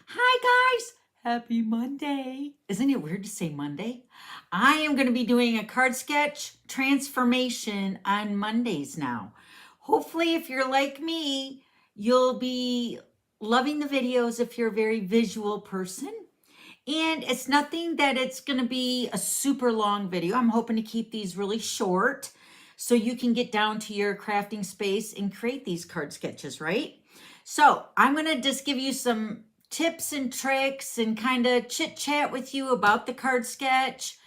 Hi guys, happy Monday. Isn't it weird to say Monday? I am going to be doing a card sketch transformation on Mondays now. Hopefully, if you're like me, you'll be loving the videos if you're a very visual person. And it's nothing that it's going to be a super long video. I'm hoping to keep these really short so you can get down to your crafting space and create these card sketches, right? So I'm going to just give you some tips and tricks and kind of chit chat with you about the card sketch,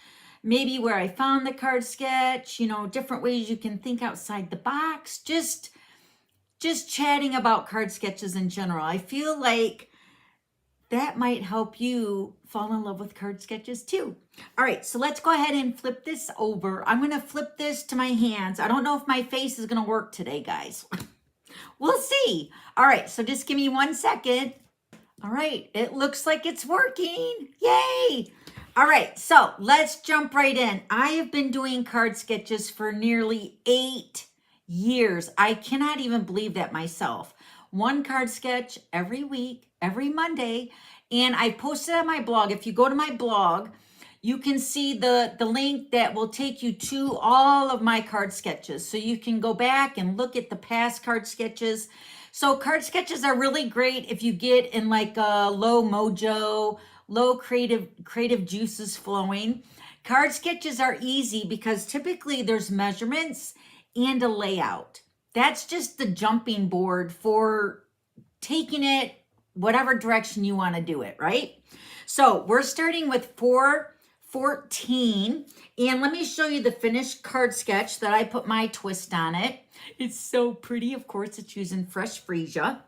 maybe where I found the card sketch, different ways you can think outside the box, just chatting about card sketches in general. I feel like that might help you fall in love with card sketches too. All right, so let's go ahead and flip this over. I'm going to flip this to my hands. I don't know if my face is going to work today, guys. We'll see. All right, so just give me 1 second. All right, it looks like it's working. Yay! All right, so let's jump right in. I have been doing card sketches for nearly 8 years. I cannot even believe that myself. One card sketch every week, every Monday, and I posted on my blog. If you go to my blog, you can see the link that will take you to all of my card sketches. So you can go back and look at the past card sketches. So card sketches are really great if you get in like a low mojo, low creative juices flowing. Card sketches are easy because typically there's measurements and a layout. That's just the jumping board for taking it whatever direction you want to do it, right? So we're starting with 414, and let me show you the finished card sketch that I put my twist on it. It's so pretty. Of course, it's using fresh freesia.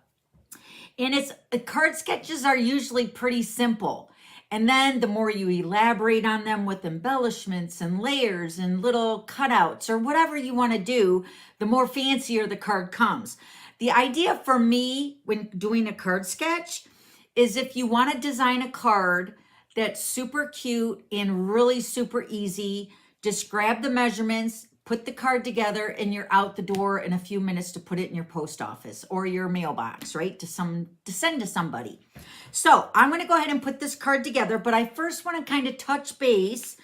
And card sketches are usually pretty simple. And then the more you elaborate on them with embellishments and layers and little cutouts or whatever you want to do, the more fancier the card comes. The idea for me when doing a card sketch is if you want to design a card that's super cute and really super easy, just grab the measurements, put the card together, and you're out the door in a few minutes to put it in your post office or your mailbox, right? To send to somebody. So I'm going to go ahead and put this card together, but I first want to kind of touch base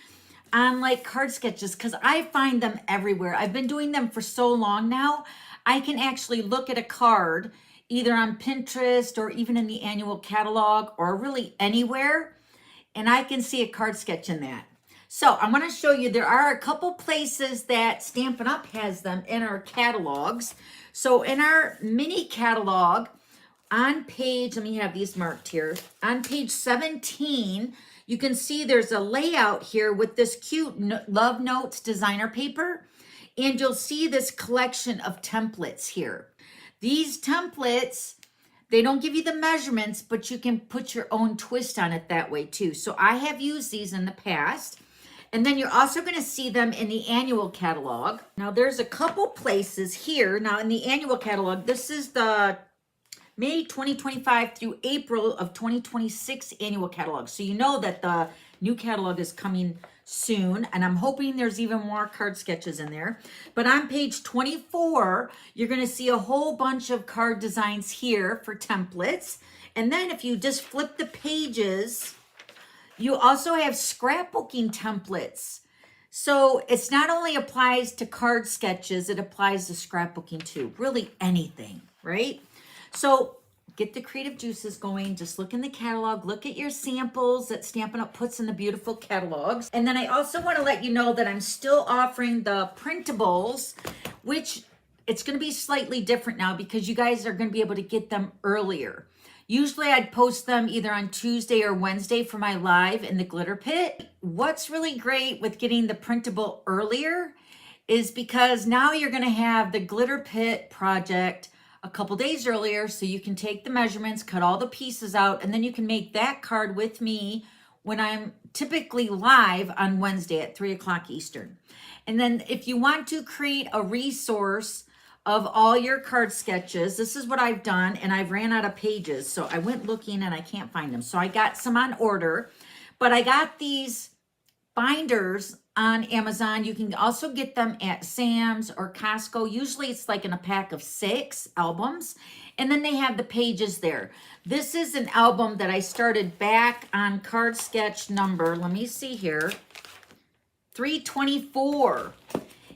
on like card sketches because I find them everywhere. I've been doing them for so long now. I can actually look at a card either on Pinterest or even in the annual catalog or really anywhere, and I can see a card sketch in that. So I'm going to show you, there are a couple places that Stampin' Up! Has them in our catalogs. So in our mini catalog, on page, let me have these marked here, on page 17, you can see there's a layout here with this cute Love Notes designer paper, and you'll see this collection of templates here. These templates, they don't give you the measurements, but you can put your own twist on it that way too. So I have used these in the past. And then you're also going to see them in the annual catalog. Now there's a couple places here. Now in the annual catalog, this is the May 2025 through April of 2026 annual catalog. So you know that the new catalog is coming soon, and I'm hoping there's even more card sketches in there. But on page 24, you're going to see a whole bunch of card designs here for templates. And then if you just flip the pages, you also have scrapbooking templates. So it's not only applies to card sketches, it applies to scrapbooking too. Really anything, right? So get the creative juices going. Just look in the catalog. Look at your samples that Stampin' Up! Puts in the beautiful catalogs. And then I also want to let you know that I'm still offering the printables, which it's going to be slightly different now because you guys are going to be able to get them earlier. Usually I'd post them either on Tuesday or Wednesday for my live in the glitter pit. What's really great with getting the printable earlier is because now you're going to have the glitter pit project a couple days earlier, so you can take the measurements, cut all the pieces out, and then you can make that card with me when I'm typically live on Wednesday at 3 o'clock Eastern. And then if you want to create a resource of all your card sketches, this is what I've done, and I've ran out of pages, so I went looking and I can't find them. So I got some on order, but I got these binders on Amazon. You can also get them at Sam's or Costco. Usually it's like in a pack of 6 albums. And then they have the pages there. This is an album that I started back on card sketch number, let me see here, 324.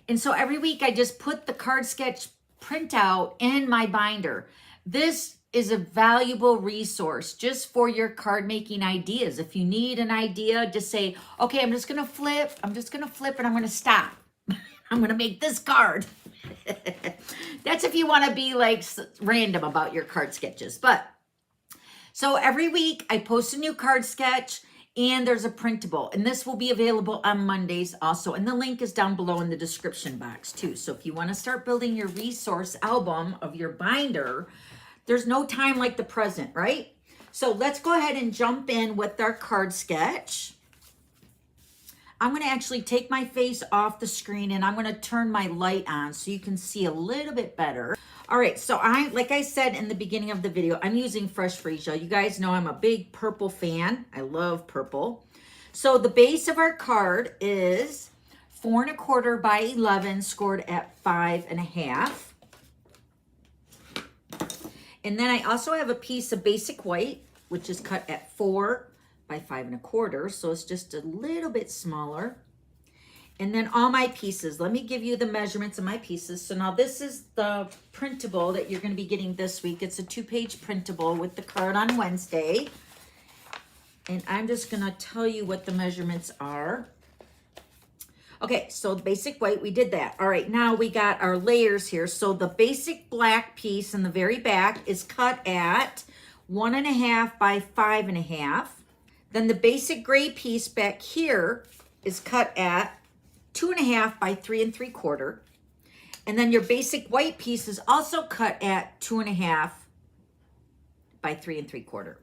And so every week I just put the card sketch printout in my binder. This is a valuable resource just for your card making ideas. If you need an idea, just say, okay, I'm just gonna flip and I'm gonna stop. I'm gonna make this card. That's if you wanna be like random about your card sketches. But so every week I post a new card sketch and there's a printable, and this will be available on Mondays also. And the link is down below in the description box too. So if you wanna start building your resource album of your binder, there's no time like the present, right? So let's go ahead and jump in with our card sketch. I'm going to actually take my face off the screen and I'm going to turn my light on so you can see a little bit better. All right, so like I said in the beginning of the video, I'm using Fresh Freesia. You guys know I'm a big purple fan. I love purple. So the base of our card is 4 1/4 by 11, scored at 5.5. And then I also have a piece of basic white, which is cut at 4 by 5 1/4. So it's just a little bit smaller. And then all my pieces, let me give you the measurements of my pieces. So now this is the printable that you're going to be getting this week. It's a 2-page printable with the card on Wednesday. And I'm just going to tell you what the measurements are. Okay, so the basic white, we did that. All right, now we got our layers here. So the basic black piece in the very back is cut at 1.5 by 5.5. Then the basic gray piece back here is cut at 2.5 by 3 3/4. And then your basic white piece is also cut at 2.5 by 3 3/4.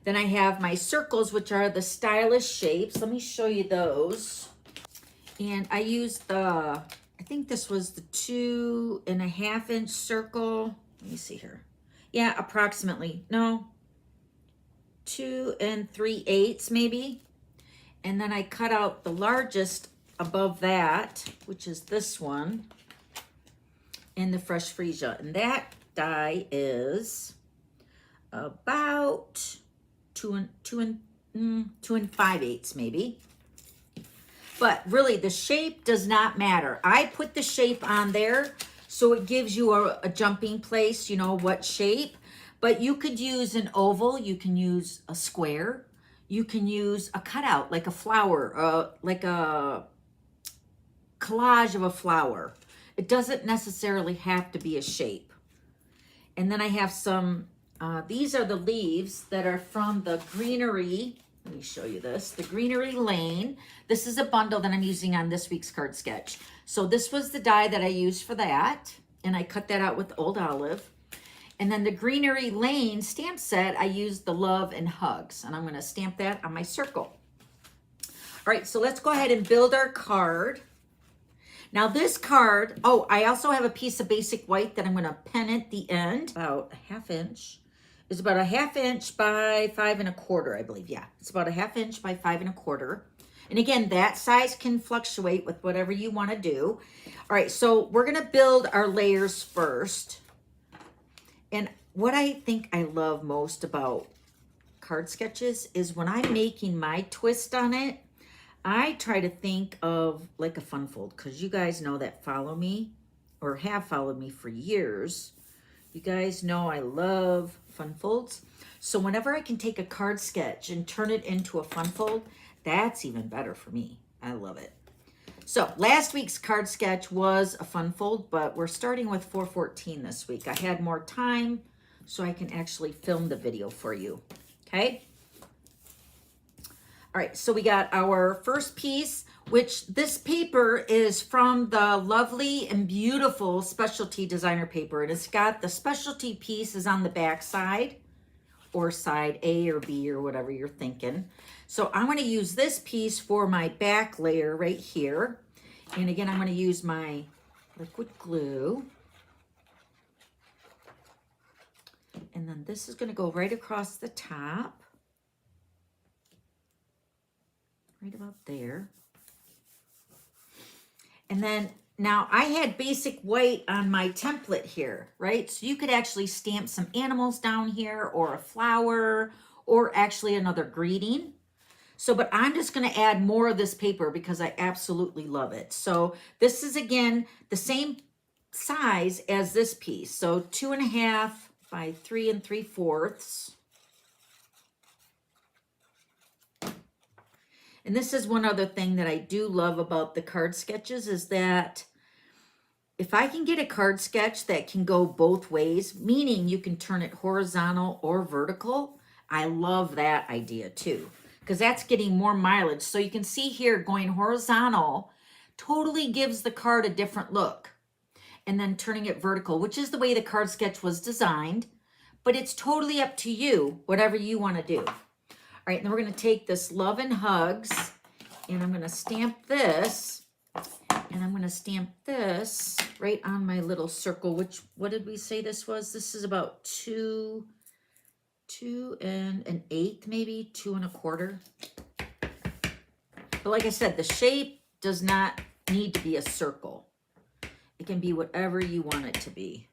Then I have my circles, which are the stylish shapes. Let me show you those. And I used I think this was the 2.5 inch circle. Let me see here. Yeah, approximately. No, 2 3/8 maybe. And then I cut out the largest above that, which is this one, in the Fresh Freesia. And that die is about 2 5/8 maybe. But really, the shape does not matter. I put the shape on there so it gives you a jumping place, you know, what shape. But you could use an oval, you can use a square, you can use a cutout, like a flower, like a collage of a flower. It doesn't necessarily have to be a shape. And then I have some, these are the leaves that are from the Greenery. Let me show you this. The Greenery Lane. This is a bundle that I'm using on this week's card sketch. So this was the die that I used for that. And I cut that out with Old Olive. And then the Greenery Lane stamp set, I used the Love and Hugs. And I'm going to stamp that on my circle. All right, so let's go ahead and build our card. Now this card, oh, I also have a piece of basic white that I'm going to pen at the end. About a 1/2 inch. It's about a 1/2 inch by 5 1/4, I believe. Yeah, it's about a 1/2 inch by 5 1/4. And again, that size can fluctuate with whatever you want to do. All right, so we're going to build our layers first. And what I think I love most about card sketches is when I'm making my twist on it, I try to think of like a fun fold, because you guys know that follow me or have followed me for years. You guys know I love fun folds. So whenever I can take a card sketch and turn it into a fun fold, that's even better for me. I love it. So last week's card sketch was a fun fold, but we're starting with 414 this week. I had more time so I can actually film the video for you. Okay. All right, so we got our first piece, which this paper is from the lovely and beautiful specialty designer paper. And it's got the specialty pieces on the back side, or side A or B or whatever you're thinking. So I'm going to use this piece for my back layer right here. And again, I'm going to use my liquid glue. And then this is going to go right across the top. Right about there. And then now I had basic white on my template here, right? So you could actually stamp some animals down here or a flower or actually another greeting. So, but I'm just going to add more of this paper because I absolutely love it. So this is again the same size as this piece. So 2.5 by 3 3/4. And this is one other thing that I do love about the card sketches is that if I can get a card sketch that can go both ways, meaning you can turn it horizontal or vertical, I love that idea too, because that's getting more mileage. So you can see here going horizontal totally gives the card a different look. And then turning it vertical, which is the way the card sketch was designed, but it's totally up to you, whatever you want to do. All right, and then we're going to take this Love and Hugs, and I'm going to stamp this, and I'm going to stamp this right on my little circle, which, what did we say this was? This is about 2 1/8, maybe 2 1/4. But like I said, the shape does not need to be a circle. It can be whatever you want it to be.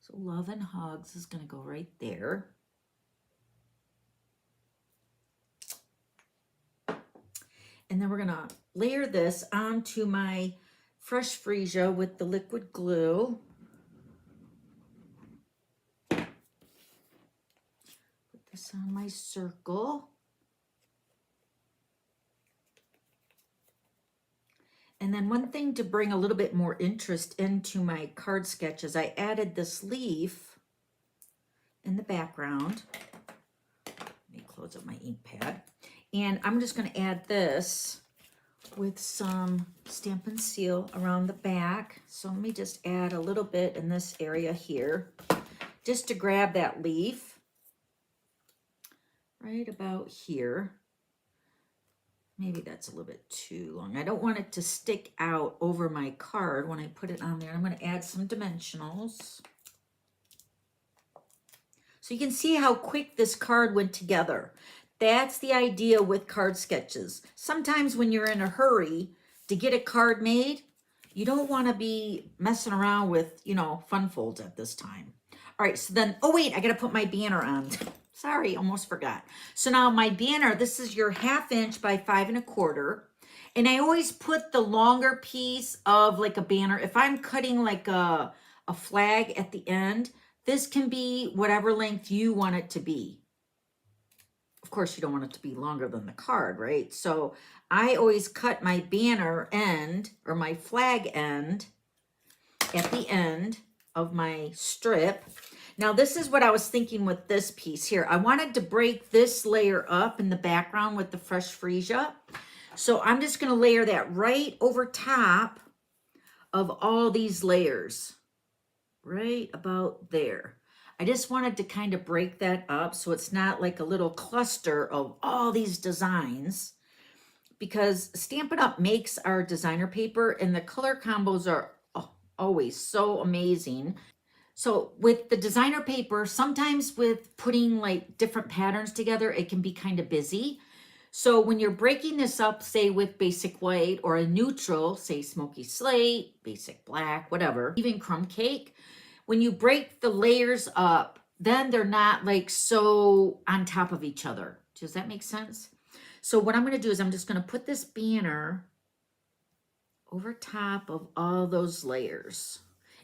So Love and Hugs is going to go right there. And then we're going to layer this onto my fresh freesia with the liquid glue. Put this on my circle. And then one thing to bring a little bit more interest into my card sketches, I added this leaf in the background. Let me close up my ink pad. And I'm just going to add this with some Stampin' Seal around the back. So let me just add a little bit in this area here, just to grab that leaf right about here. Maybe that's a little bit too long. I don't want it to stick out over my card when I put it on there. I'm going to add some dimensionals. So you can see how quick this card went together. That's the idea with card sketches. Sometimes when you're in a hurry to get a card made, you don't want to be messing around with, you know, fun folds at this time. All right, so then, oh wait, I got to put my banner on. Sorry, almost forgot. So now my banner, this is your 1/2 inch by 5 1/4. And I always put the longer piece of like a banner. If I'm cutting like a flag at the end, this can be whatever length you want it to be. Of course, you don't want it to be longer than the card, right? So I always cut my banner end or my flag end at the end of my strip. Now, this is what I was thinking with this piece here. I wanted to break this layer up in the background with the fresh freesia. So I'm just going to layer that right over top of all these layers, right about there. I just wanted to kind of break that up so it's not like a little cluster of all these designs, because Stampin' Up! Makes our designer paper and the color combos are always so amazing. So with the designer paper, sometimes with putting like different patterns together, it can be kind of busy. So when you're breaking this up, say with basic white or a neutral, say smoky slate, basic black, whatever, even crumb cake, when you break the layers up, then they're not like so on top of each other. Does that make sense? So what I'm going to do is I'm just going to put this banner over top of all those layers.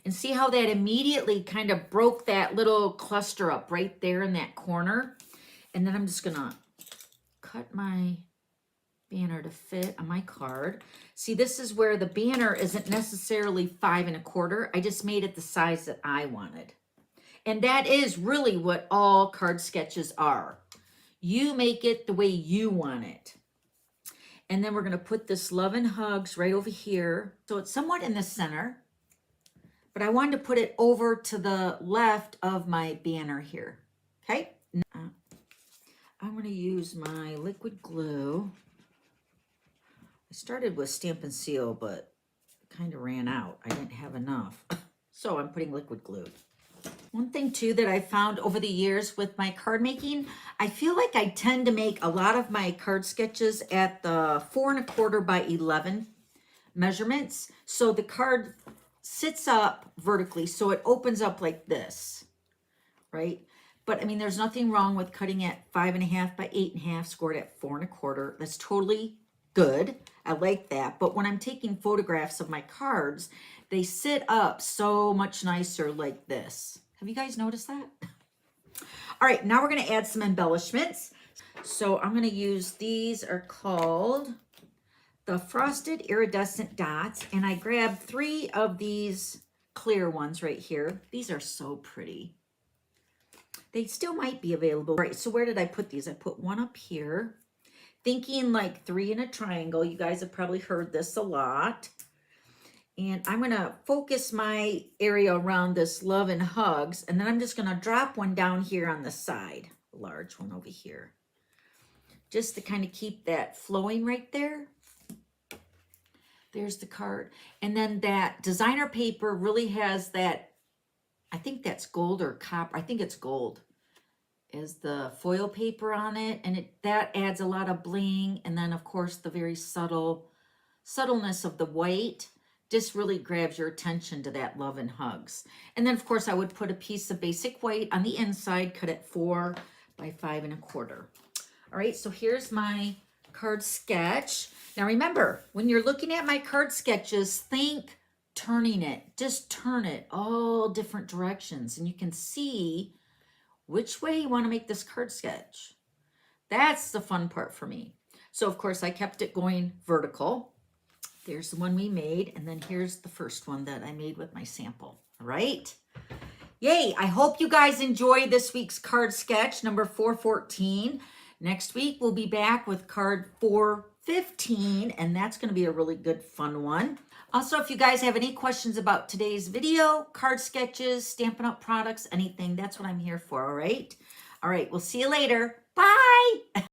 And see how that immediately kind of broke that little cluster up right there in that corner. And then I'm just going to cut my banner to fit on my card. See, this is where the banner isn't necessarily 5 1/4. I just made it the size that I wanted. And that is really what all card sketches are. You make it the way you want it. And then we're going to put this Love and Hugs right over here. So it's somewhat in the center, but I wanted to put it over to the left of my banner here. Okay. Now, I'm going to use my liquid glue. I started with Stampin' Seal, but kind of ran out. I didn't have enough. So I'm putting liquid glue. One thing thing too that I found over the years with my card making, I feel like I tend to make a lot of my card sketches at the 4¼ by 11 measurements. So the card sits up vertically, so it opens up like this, right? But I mean, there's nothing wrong with cutting at 5½ by 8½, scored at 4¼ That's totally good. I like that. But when I'm taking photographs of my cards, they sit up so much nicer like this. Have you guys noticed that? All right, now we're going to add some embellishments. So I'm going to use, these are called the frosted iridescent dots, and I grabbed 3 of these clear ones right here. These are so pretty. They still might be available. All right, so where did I put these? I put one up here, thinking like 3 in a triangle. You guys have probably heard this a lot. And I'm gonna focus my area around this love and hugs, and then I'm just gonna drop one down here on the side, a large one over here, just to kind of keep that flowing right there. There's the card. And then that designer paper really has that, I think that's gold or copper. I think it's gold, is the foil paper on it. And that adds a lot of bling. And then of course the very subtleness of the white just really grabs your attention to that love and hugs. And then of course I would put a piece of basic white on the inside, cut at 4 by 5¼ All right, so here's my card sketch. Now remember, when you're looking at my card sketches, think turning it. Just turn it all different directions, and you can see which way you want to make this card sketch. That's the fun part for me. So of course I kept it going vertical. There's the one we made, and then here's the first one that I made with my sample. All right. Yay, I hope you guys enjoyed this week's card sketch, number 414. Next week, we'll be back with card 415, and that's going to be a really good, fun one. Also, if you guys have any questions about today's video, card sketches, Stampin' Up! Products, anything, that's what I'm here for, all right? All right, we'll see you later. Bye!